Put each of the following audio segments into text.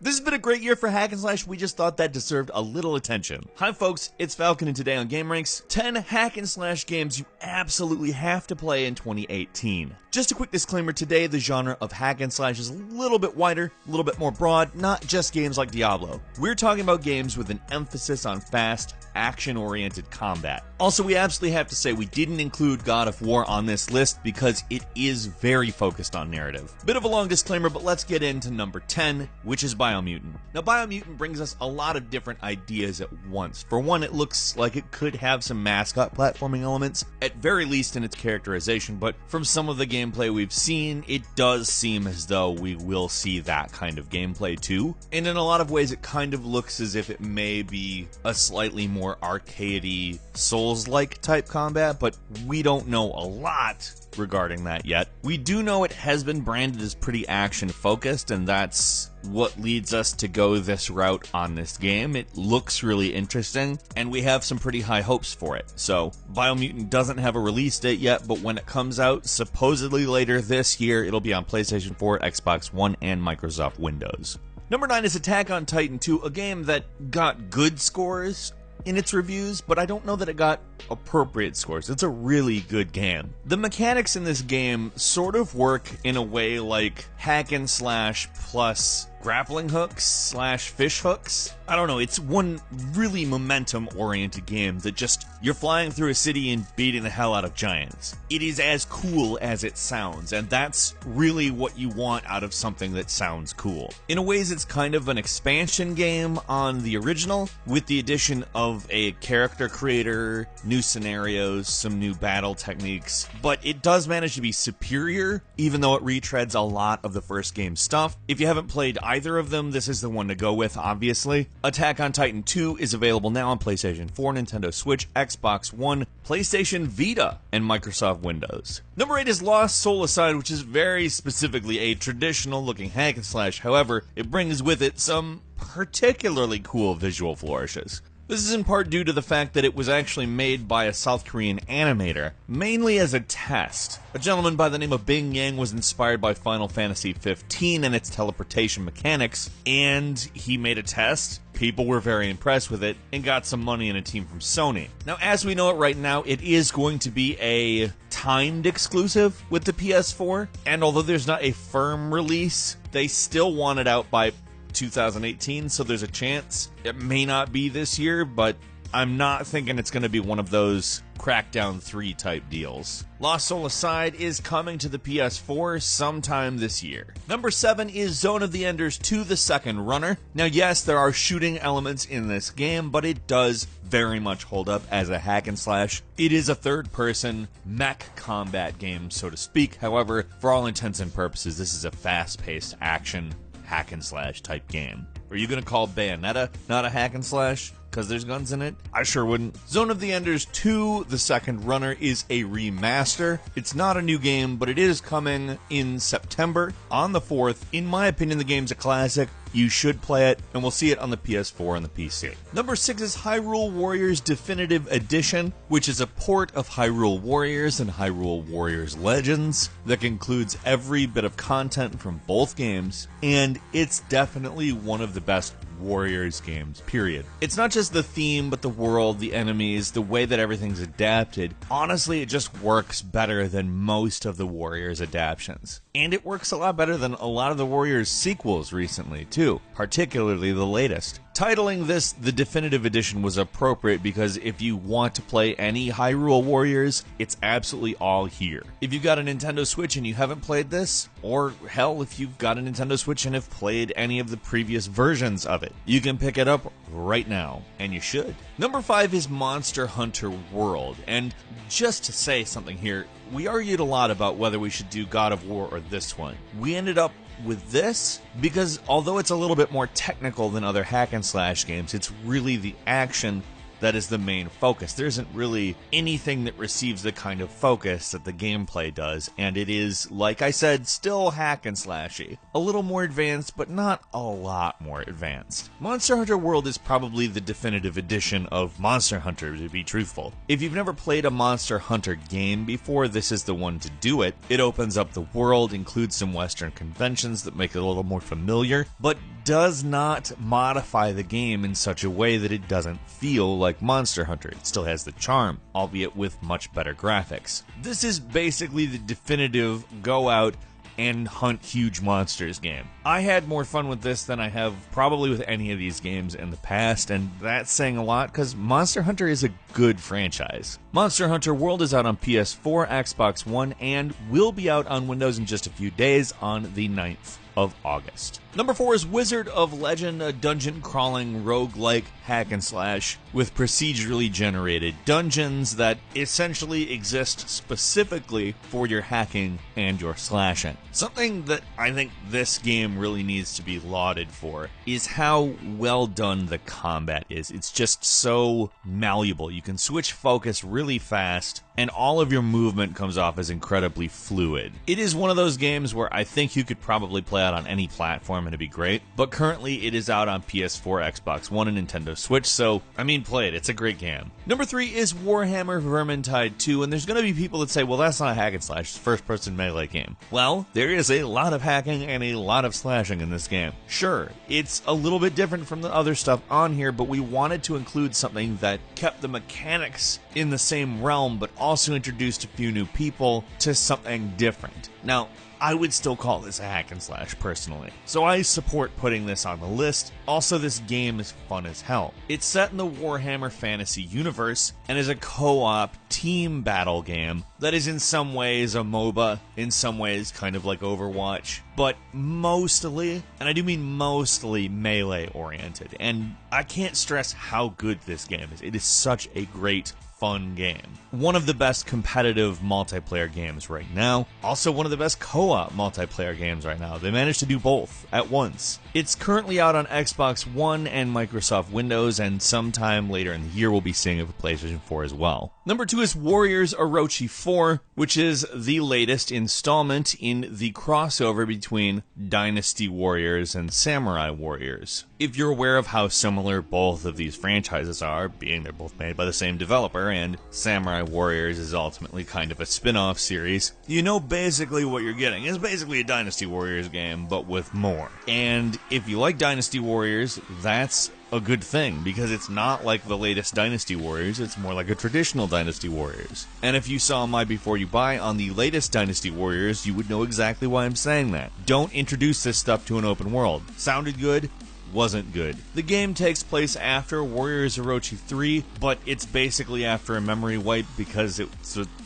This has been a great year for hack and slash. We just thought that deserved a little attention. Hi folks, it's Falcon, and today on GameRanks, 10 hack and slash games you absolutely have to play in 2018. Just a quick disclaimer, today the genre of hack and slash is a little bit wider, a little bit more broad, not just games like Diablo. We're talking about games with an emphasis on fast, action-oriented combat. Also, we absolutely have to say we didn't include God of War on this list because it is very focused on narrative. Bit of a long disclaimer, but let's get into number 10, which is Biomutant. Now, Biomutant brings us a lot of different ideas at once. For one, it looks like it could have some mascot platforming elements, at very least in its characterization, but from some of the gameplay we've seen, it does seem as though we will see that kind of gameplay too. And in a lot of ways, it kind of looks as if it may be a slightly more arcadey, Souls-like type combat, but we don't know a lot regarding that yet. We do know it has been branded as pretty action-focused, and that's what leads us to go this route on this game. It looks really interesting, and we have some pretty high hopes for it. So, Biomutant doesn't have a release date yet, but when it comes out, supposedly later this year, it'll be on PlayStation 4, Xbox One, and Microsoft Windows. Number 9 is Attack on Titan 2, a game that got good scores in its reviews, but I don't know that it got appropriate scores. It's a really good game. The mechanics in this game sort of work in a way like hack and slash plus grappling hooks slash fish hooks. I don't know, it's one really momentum-oriented game that just, you're flying through a city and beating the hell out of giants. It is as cool as it sounds, and that's really what you want out of something that sounds cool. In a ways, it's kind of an expansion game on the original, with the addition of a character creator, new scenarios, some new battle techniques, but it does manage to be superior, even though it retreads a lot of the first game's stuff. If you haven't played either of them, this is the one to go with, obviously. Attack on Titan 2 is available now on PlayStation 4, Nintendo Switch, Xbox One, PlayStation Vita, and Microsoft Windows. Number 8 is Lost Soul Aside, which is very specifically a traditional-looking hack and slash. However, it brings with it some particularly cool visual flourishes. This is in part due to the fact that it was actually made by a South Korean animator, mainly as a test. A gentleman by the name of Bing Yang was inspired by Final Fantasy XV and its teleportation mechanics, and he made a test. People were very impressed with it, and got some money and a team from Sony. Now, as we know it right now, it is going to be a timed exclusive with the PS4, and although there's not a firm release, they still want it out by 2018, so there's a chance it may not be this year, but I'm not thinking it's going to be one of those Crackdown 3 type deals. Lost Soul Aside is coming to the PS4 sometime this year. Number 7 is Zone of the Enders 2: The Second Runner. Now yes, there are shooting elements in this game, but it does very much hold up as a hack and slash. It is a third-person mech combat game, so to speak. However, for all intents and purposes, this is a fast-paced action hack and slash type game. Are you gonna call Bayonetta not a hack and slash because there's guns in it? I sure wouldn't. Zone of the Enders 2: The Second Runner is a remaster. It's not a new game, but it is coming in September on the 4th. In my opinion, the game's a classic. You should play it, and we'll see it on the PS4 and the PC. Number 6 is Hyrule Warriors Definitive Edition, which is a port of Hyrule Warriors and Hyrule Warriors Legends that includes every bit of content from both games, and it's definitely one of the best Warriors games, period. It's not just the theme, but the world, the enemies, the way that everything's adapted. Honestly, it just works better than most of the Warriors adaptations. And it works a lot better than a lot of the Warriors sequels recently, too, particularly the latest. Titling this the Definitive Edition was appropriate because if you want to play any Hyrule Warriors, it's absolutely all here. If you've got a Nintendo Switch and you haven't played this, or hell, if you've got a Nintendo Switch and have played any of the previous versions of it, you can pick it up right now, and you should. Number 5 is Monster Hunter World, and just to say something here, we argued a lot about whether we should do God of War or this one. We ended up with this because although it's a little bit more technical than other hack and slash games, it's really the action that is the main focus. There isn't really anything that receives the kind of focus that the gameplay does, and it is, like I said, still hack and slashy. A little more advanced, but not a lot more advanced. Monster Hunter World is probably the definitive edition of Monster Hunter, to be truthful. If you've never played a Monster Hunter game before, this is the one to do it. It opens up the world, includes some Western conventions that make it a little more familiar, but does not modify the game in such a way that it doesn't feel like Monster Hunter. It still has the charm, albeit with much better graphics. This is basically the definitive go out and hunt huge monsters game. I had more fun with this than I have probably with any of these games in the past, and that's saying a lot because Monster Hunter is a good franchise. Monster Hunter World is out on PS4, Xbox One, and will be out on Windows in just a few days on the 9th of August. Number 4 is Wizard of Legend, a dungeon-crawling roguelike hack and slash with procedurally generated dungeons that essentially exist specifically for your hacking and your slashing. Something that I think this game really needs to be lauded for is how well done the combat is. It's just so malleable. You can switch focus really fast, and all of your movement comes off as incredibly fluid. It is one of those games where I think you could probably play out on any platform and it'd be great, but currently it is out on PS4, Xbox One, and Nintendo Switch, so, play it. It's a great game. Number 3 is Warhammer Vermintide 2, and there's going to be people that say, well, that's not a hack and slash, it's a first-person melee game. Well, there is a lot of hacking and a lot of slashing in this game. Sure, it's a little bit different from the other stuff on here, but we wanted to include something that kept the mechanics in the same realm, but also introduced a few new people to something different. Now, I would still call this a hack and slash personally, so I support putting this on the list. Also, this game is fun as hell. It's set in the Warhammer Fantasy universe and is a co-op team battle game that is in some ways a MOBA, in some ways kind of like Overwatch, but mostly, and I do mean mostly, melee oriented, and I can't stress how good this game is. It is such a great fun game. One of the best competitive multiplayer games right now. Also one of the best co-op multiplayer games right now. They managed to do both at once. It's currently out on Xbox One and Microsoft Windows, and sometime later in the year we'll be seeing it for PlayStation 4 as well. Number 2 is Warriors Orochi 4, which is the latest installment in the crossover between Dynasty Warriors and Samurai Warriors. If you're aware of how similar both of these franchises are, being they're both made by the same developer, and Samurai Warriors is ultimately kind of a spin-off series, you know basically what you're getting. It's basically a Dynasty Warriors game, but with more. And if you like Dynasty Warriors, that's a good thing, because it's not like the latest Dynasty Warriors, it's more like a traditional Dynasty Warriors. And if you saw my Before You Buy on the latest Dynasty Warriors, you would know exactly why I'm saying that. Don't introduce this stuff to an open world. Sounded good? Wasn't good. The game takes place after Warriors Orochi 3, but it's basically after a memory wipe because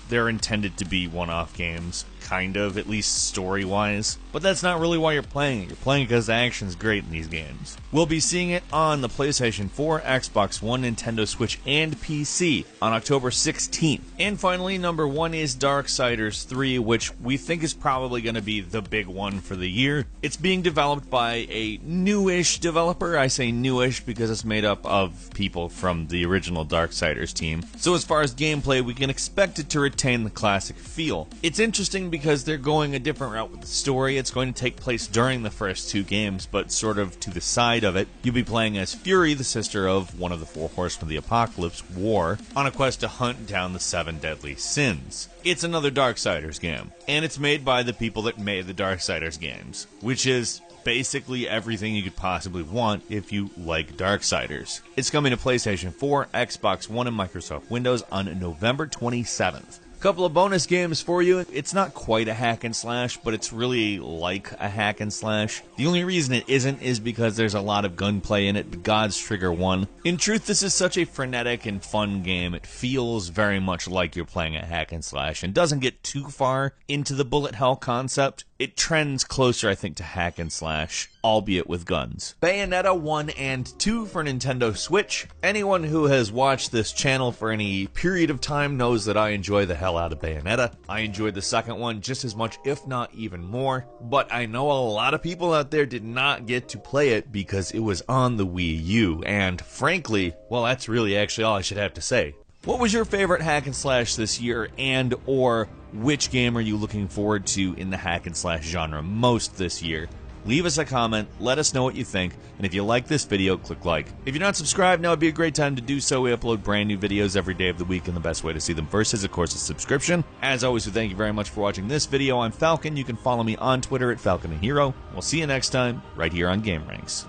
they're intended to be one-off games, kind of, at least story-wise. But that's not really why you're playing it. You're playing it because the action's great in these games. We'll be seeing it on the PlayStation 4, Xbox One, Nintendo Switch, and PC on October 16th. And finally, number 1 is Darksiders 3, which we think is probably going to be the big one for the year. It's being developed by a newish developer. I say newish because it's made up of people from the original Darksiders team. So as far as gameplay, we can expect it to retain the classic feel. It's interesting because they're going a different route with the story. It's going to take place during the first 2 games, but sort of to the side of it. You'll be playing as Fury, the sister of one of the 4 horsemen of the apocalypse, War, on a quest to hunt down the 7 deadly sins. It's another Darksiders game, and it's made by the people that made the Darksiders games, which is basically everything you could possibly want if you like Darksiders. It's coming to PlayStation 4, Xbox One, and Microsoft Windows on November 27th. Couple of bonus games for you. It's not quite a hack and slash, but it's really like a hack and slash. The only reason it isn't is because there's a lot of gunplay in it, but God's Trigger 1. In truth, this is such a frenetic and fun game. It feels very much like you're playing a hack and slash and doesn't get too far into the bullet hell concept. it trends closer, I think, to hack and slash, albeit with guns. Bayonetta 1 and 2 for Nintendo Switch. Anyone who has watched this channel for any period of time knows that I enjoy the hell out of Bayonetta. I enjoyed the second one just as much, if not even more, but I know a lot of people out there did not get to play it because it was on the Wii U, and frankly, well, that's really actually all I should have to say. What was your favorite hack and slash this year, and or which game are you looking forward to in the hack and slash genre most this year? Leave us a comment, let us know what you think, and if you like this video, click like. If you're not subscribed, now would be a great time to do so. We upload brand new videos every day of the week, and the best way to see them first is, of course, a subscription. As always, we thank you very much for watching this video. I'm Falcon. You can follow me on Twitter at FalconAHero. We'll see you next time, right here on GameRanks.